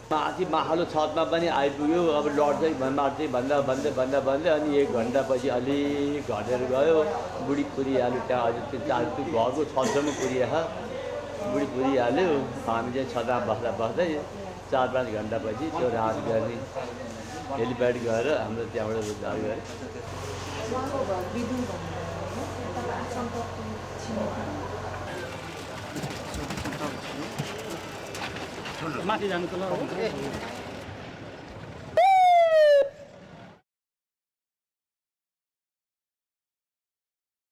माथि माहलो छतमा पनि आइपुग्यो अब लड्दै भन्दा अनि 1 घण्टापछि अलि घटेर गयो बुढी पुरिहाल्यो त्यहाँ अझै त्यो घरको छतसम्म पुरिहाल्यो बुढी पुरिहाल्यो हामी चाहिँ छतमा बस्दै 4-5 घण्टापछि त्यो राहत गर्ने हेलिप्याड गएर हाम्रो त्यहाँबाट उद्धार गरे माथि जानु त ल